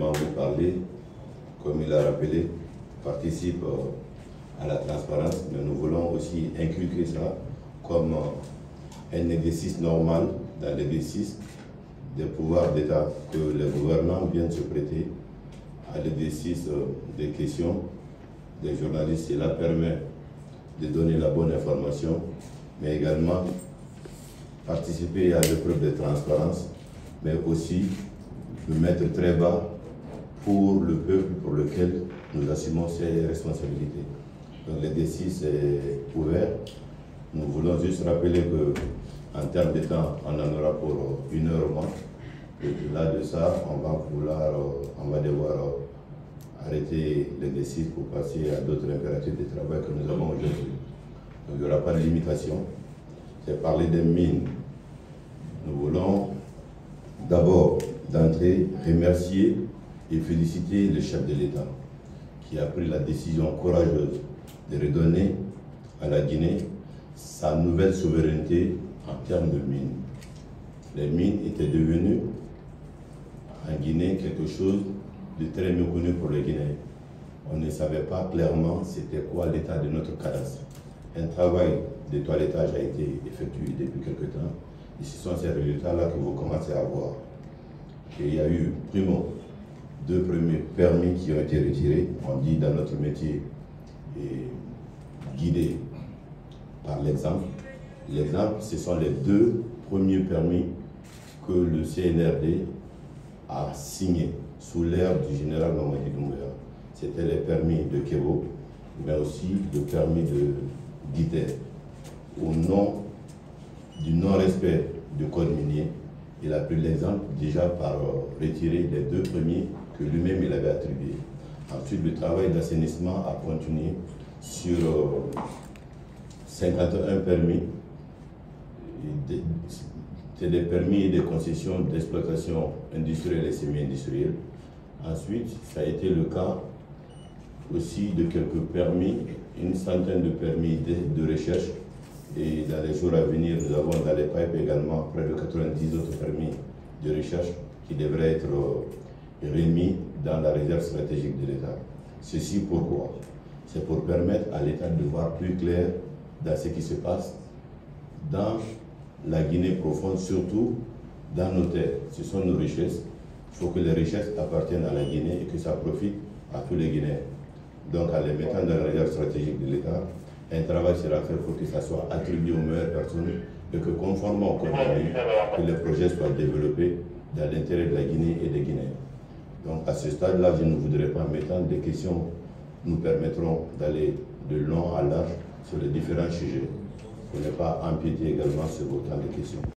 également vous parler, comme il a rappelé, participe à la transparence, mais nous voulons aussi inculquer ça comme un exercice normal dans l'exercice des pouvoirs d'État, que les gouvernants viennent se prêter à l'exercice des questions des journalistes. Cela permet de donner la bonne information, mais également participer à l'épreuve de transparence, mais aussi de mettre très bas pour le peuple pour lequel nous assumons ces responsabilités. Donc l'exercice est ouvert. Nous voulons juste rappeler qu'en termes de temps, on en aura pour 1 heure au moins. Et au-delà de ça, on va devoir arrêter l'exercice pour passer à d'autres impératifs de travail que nous avons aujourd'hui. Donc il n'y aura pas de limitation. C'est parler des mines. Nous voulons d'abord, d'entrée, remercier et féliciter le chef de l'État qui a pris la décision courageuse de redonner à la Guinée sa nouvelle souveraineté en termes de mines. Les mines étaient devenues en Guinée quelque chose de très méconnu pour les Guinéens. On ne savait pas clairement c'était quoi l'état de notre cadastre. Un travail de toilettage a été effectué depuis quelque temps. Et ce sont ces résultats-là que vous commencez à voir. Et il y a eu, primo, 2 premiers permis qui ont été retirés. On dit dans notre métier, guidé par l'exemple. L'exemple, ce sont les 2 premiers permis que le CNRD a signés sous l'ère du général Mamadi Doumbouya. C'était les permis de Kébo, mais aussi le permis de Guité. Au nom du non-respect du code minier, il a pris l'exemple déjà par retirer les 2 premiers que lui-même il avait attribués. Ensuite, le travail d'assainissement a continué sur 51 permis. C'est des permis et des concessions d'exploitation industrielle et semi-industrielle. Ensuite, ça a été le cas aussi de quelques permis, une centaine de permis de recherche. Et dans les jours à venir, nous avons dans les pipes également près de 90 autres permis de recherche qui devraient être remis dans la réserve stratégique de l'État. Ceci pourquoi? C'est pour permettre à l'État de voir plus clair dans ce qui se passe dans la Guinée profonde, surtout dans nos terres. Ce sont nos richesses. Il faut que les richesses appartiennent à la Guinée et que ça profite à tous les Guinéens. Donc, en les mettant dans la réserve stratégique de l'État, un travail sera fait pour que ça soit attribué aux meilleures personnes et que, conformément au code minier, que les projets soient développés dans l'intérêt de la Guinée et des Guinéens. Donc, à ce stade-là, je ne voudrais pas m'étendre. Des questions nous permettront d'aller de long à large sur les différents sujets pour ne pas empiéter également sur autant de questions.